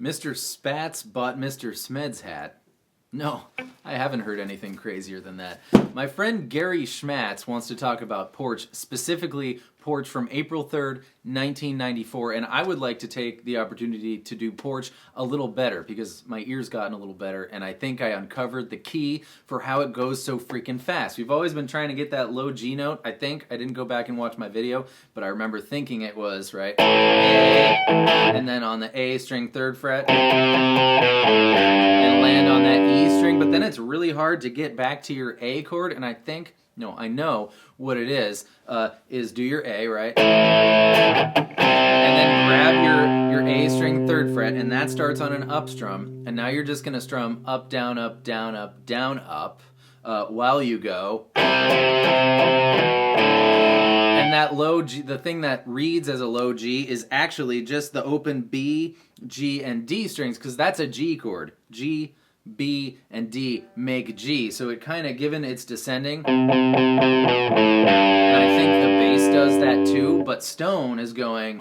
Mr. Spats bought Mr. Smed's hat. No, I haven't heard anything crazier than that. My friend Gary Schmatz wants to talk about Porch, specifically Porch from April 3rd, 1994, and I would like to take the opportunity to do Porch a little better because my ear's gotten a little better, and I think I uncovered the key for how it goes so freaking fast. We've always been trying to get that low G note, I think. I didn't go back and watch my video, but I remember thinking it was, right? A, and then on the A string 3rd fret, and land on that E string, but then it's really hard to get back to your A chord, and I know what it is do your A, right? And then grab your A string 3rd fret, and that starts on an up strum, and now you're just going to strum up, down, up, down, up, down, up, while you go. And that low G, the thing that reads as a low G, is actually just the open B, G, and D strings, because that's a G chord. G, B, and D make G. So it kind of, given it's descending, and I think the bass does that too, but Stone is going.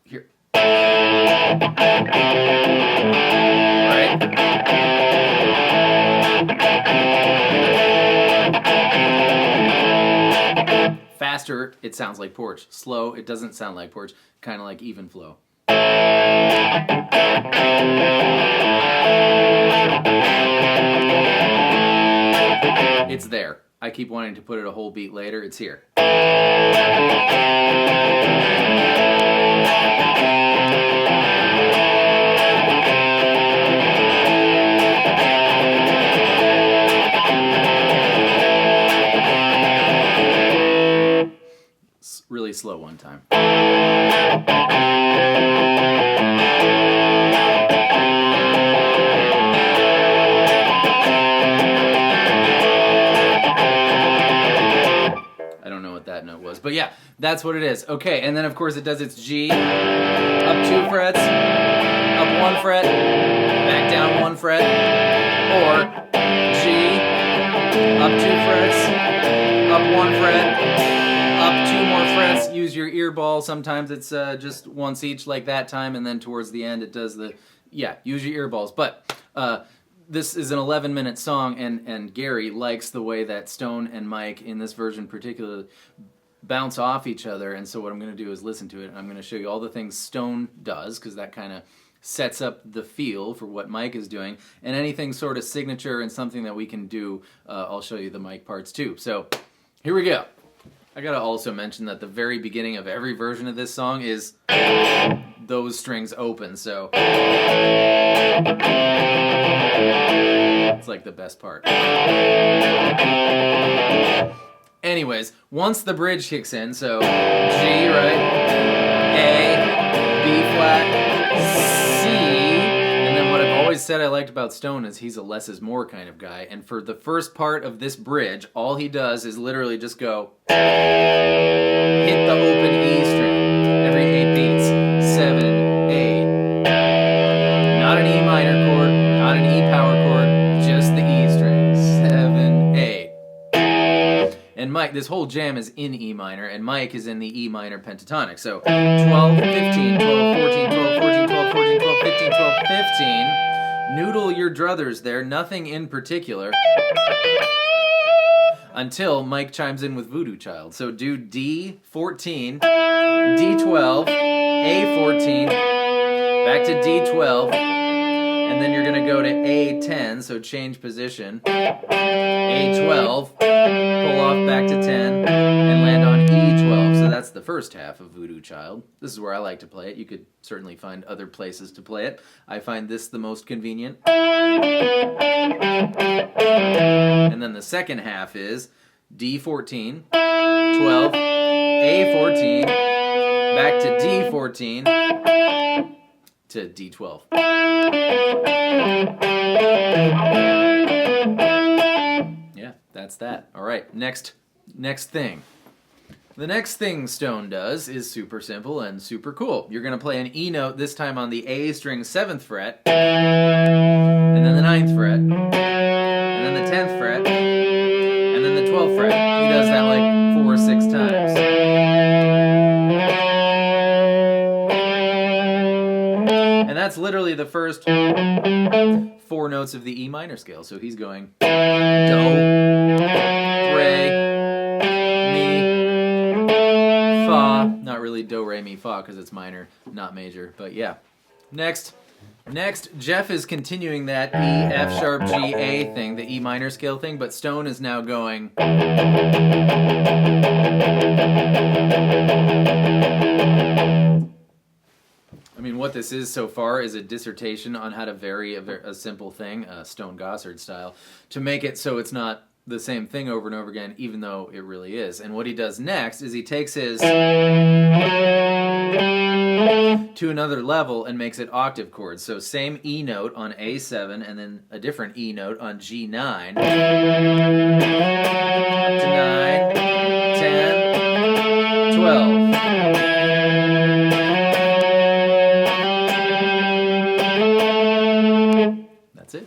Here. Right? Faster, it sounds like Porch. Slow, it doesn't sound like Porch. Kind of like even flow. It's there. I keep wanting to put it a whole beat later. It's here. Really slow one time. I don't know what that note was, but yeah, that's what it is. Okay, and then of course it does its G, up 2 frets, up 1 fret, back down 1 fret, or G, up 2 frets, up 1 fret, up 2 more frets, use your ear ball. Sometimes it's just once each like that time, and then towards the end it does the, use your ear balls. But this is an 11-minute song, and Gary likes the way that Stone and Mike, in this version particularly, bounce off each other, and so what I'm going to do is listen to it, and I'm going to show you all the things Stone does, because that kind of sets up the feel for what Mike is doing, and anything sort of signature and something that we can do, I'll show you the Mike parts too. So, here we go. I gotta also mention that the very beginning of every version of this song is those strings open, so it's like the best part. Anyways, once the bridge kicks in, so G, right? A, B flat, C, and then what I've always said I liked about Stone is he's a less is more kind of guy, and for the first part of this bridge, all he does is literally just go hit the open E string every 8 beats. 7, 8. Not an E minor chord, not an E power chord, just the E string. 7, 8. And Mike, this whole jam is in E minor, and Mike is in the E minor pentatonic. So 12, 15, 12, 14, 12, 14, 12, 14, 12, 15, 12, 15. Noodle your druthers there, nothing in particular. Until Mike chimes in with Voodoo Child. So do D14, D12, A14, back to D12, and then you're going to go to A10, so change position, A12, pull off back to 10, and land on E12. So that's the first half of Voodoo Child. This is where I like to play it. You could certainly find other places to play it. I find this the most convenient. And then the second half is D14, 12, A14, back to D14, to D12. Yeah, that's that. All right, next thing. The next thing Stone does is super simple and super cool. You're going to play an E note, this time on the A string 7th fret, and then the 9th fret, and then the 10th fret, and then the 12th fret. He does that like 4 or 6 times. literally the first 4 notes of the E minor scale. So he's going do, re, mi, fa. Not really do, re, mi, fa because it's minor, not major. But yeah. Next, Jeff is continuing that E, F sharp, G, A thing, the E minor scale thing, but Stone is now going. I mean, what this is so far is a dissertation on how to vary a simple thing, Stone-Gossard style, to make it so it's not the same thing over and over again, even though it really is. And what he does next is he takes his to another level and makes it octave chords. So same E note on A7 and then a different E note on G9. To 9, 10, 12. That's it.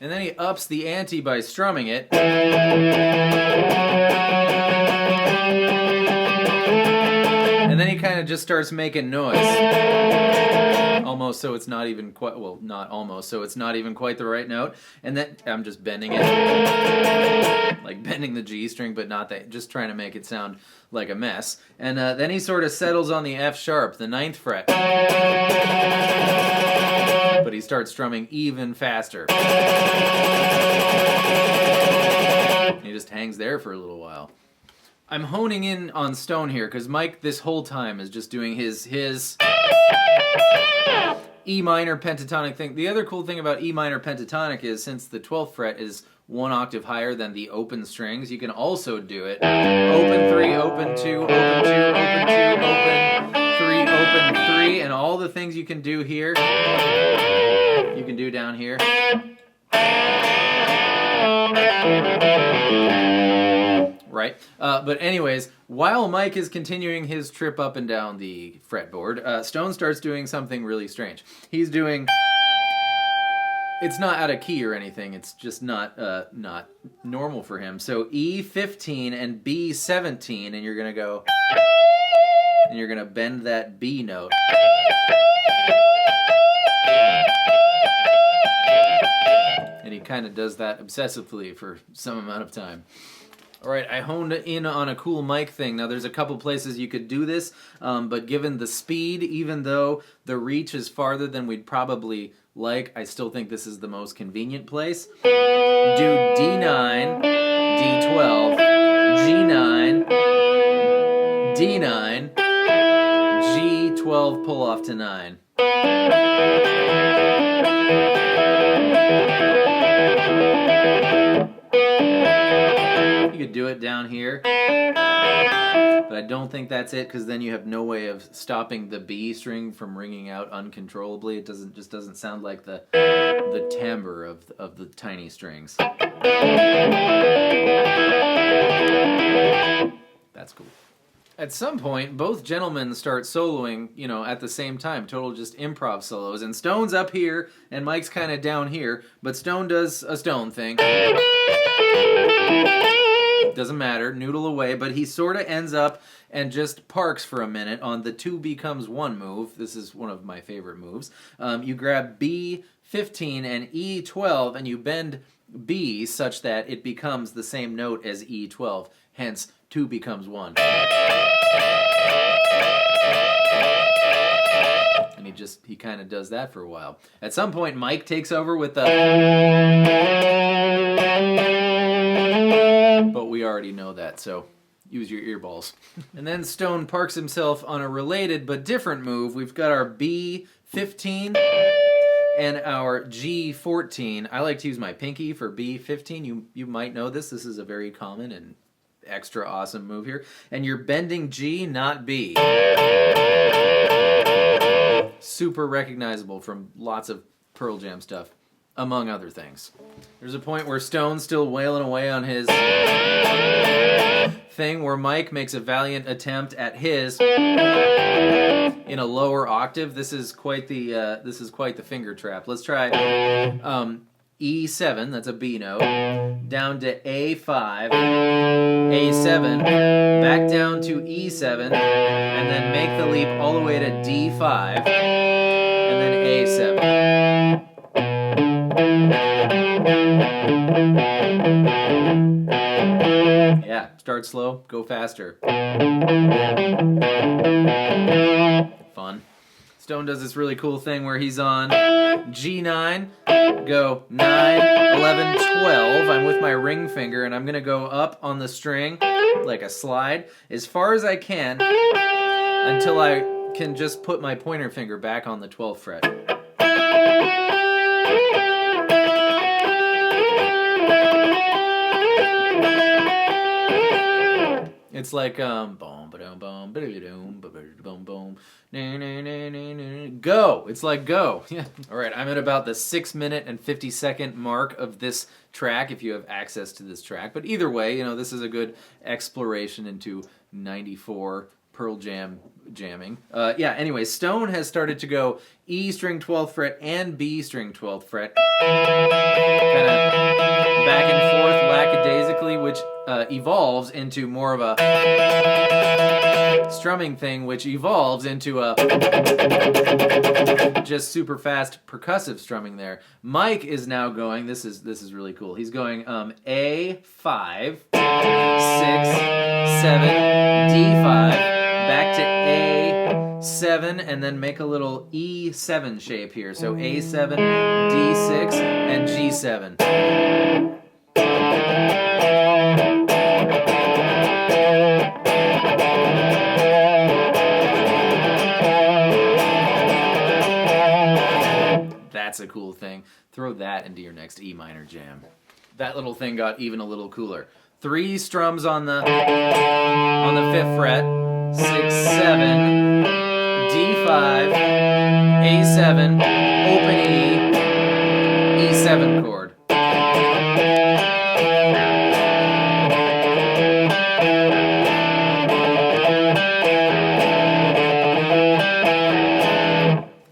And then he ups the ante by strumming it. And then he kind of just starts making noise. Almost so it's not even quite, well, not almost, so it's not even quite the right note. And then I'm just bending it. Like bending the G string, but not that, just trying to make it sound like a mess. And then he sort of settles on the F sharp, the 9th fret. But he starts strumming even faster. And he just hangs there for a little while. I'm honing in on Stone here because Mike this whole time is just doing his E minor pentatonic thing. The other cool thing about E minor pentatonic is since the 12th fret is 1 octave higher than the open strings, you can also do it open 3, open 2, open 2, open 2, open 3, open 3, and all the things you can do here, you can do down here. Right? But anyways, while Mike is continuing his trip up and down the fretboard, Stone starts doing something really strange. He's doing... It's not out of key or anything. It's just not normal for him. So E15 and B17, and you're going to go... And you're going to bend that B note. And he kind of does that obsessively for some amount of time. All right, I honed in on a cool mic thing. Now, there's a couple places you could do this, but given the speed, even though the reach is farther than we'd probably like, I still think this is the most convenient place. Do D9, D12, G9, D9, G12, pull off to 9. You could do it down here, but I don't think that's it because then you have no way of stopping the B string from ringing out uncontrollably. It just doesn't sound like the timbre of the tiny strings. That's cool. At some point, both gentlemen start soloing, at the same time. Total just improv solos. And Stone's up here, and Mike's kind of down here. But Stone does a Stone thing. Doesn't matter, noodle away. But he sort of ends up and just parks for a minute on the 2 becomes 1 move. This is one of my favorite moves. You grab B15 and E12, and you bend B such that it becomes the same note as E12. Hence, 2 becomes 1. And he kind of does that for a while. At some point, Mike takes over with the... But we already know that, so use your earballs. And then Stone parks himself on a related but different move. We've got our B15 and our G14. I like to use my pinky for B15. You might know this. This is a very common and extra awesome move here. And you're bending G, not B. Super recognizable from lots of Pearl Jam stuff, among other things. There's a point where Stone's still wailing away on his thing where Mike makes a valiant attempt at his in a lower octave. This is quite the finger trap. Let's try E7, that's a B note, down to A5, A7, back down to E7, and then make the leap all the way to D5, and and then A7. Yeah, start slow, go faster. Fun. Stone does this really cool thing where he's on G9, go 9, 11, 12. I'm with my ring finger, and I'm going to go up on the string like a slide as far as I can until I can just put my pointer finger back on the 12th fret. It's like boom, ba-dum, boom, ba-dum, boom, boom, go. It's like go. Yeah. All right. I'm at about the 6-minute and 50-second mark of this track. If you have access to this track, but either way, this is a good exploration into '94 Pearl Jam jamming. Anyway, Stone has started to go E string 12th fret and B string 12th fret, kind of back and forth lackadaisically, which evolves into more of a strumming thing, which evolves into a just super fast percussive strumming there. Mike is now going, this is really cool. He's going A5, 6, 7, D5, back to A7, and then make a little E7 shape here. So A7, D6, and G7. That's a cool thing. Throw that into your next E minor jam. That little thing got even a little cooler. 3 strums on the 5th fret, 6, 7, D5, A7, open E, E7 chord.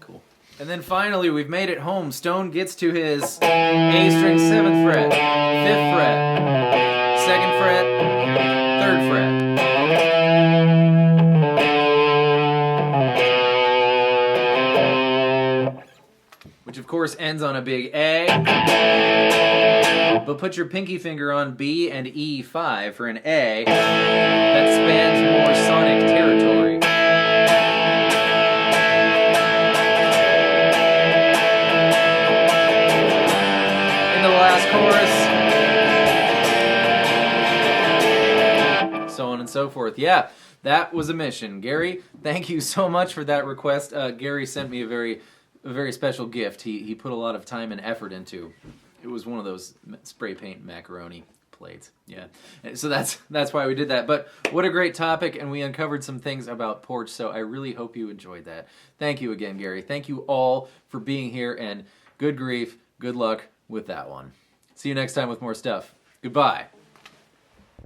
Cool. And then finally, we've made it home. Stone gets to his A string 7th fret, 5th fret, 2nd fret, 3rd fret. Which of course ends on a big A. But put your pinky finger on B and E5 for an A that spans more sonic territory. Last chorus, so on and so forth. Yeah, that was a mission. Gary, thank you so much for that request. Gary sent me a very special gift. He put a lot of time and effort into. It was one of those spray paint macaroni plates. Yeah, so that's why we did that. But what a great topic, and we uncovered some things about Porch. So I really hope you enjoyed that. Thank you again, Gary. Thank you all for being here, and good grief, good luck with that one. See you next time with more stuff. Goodbye.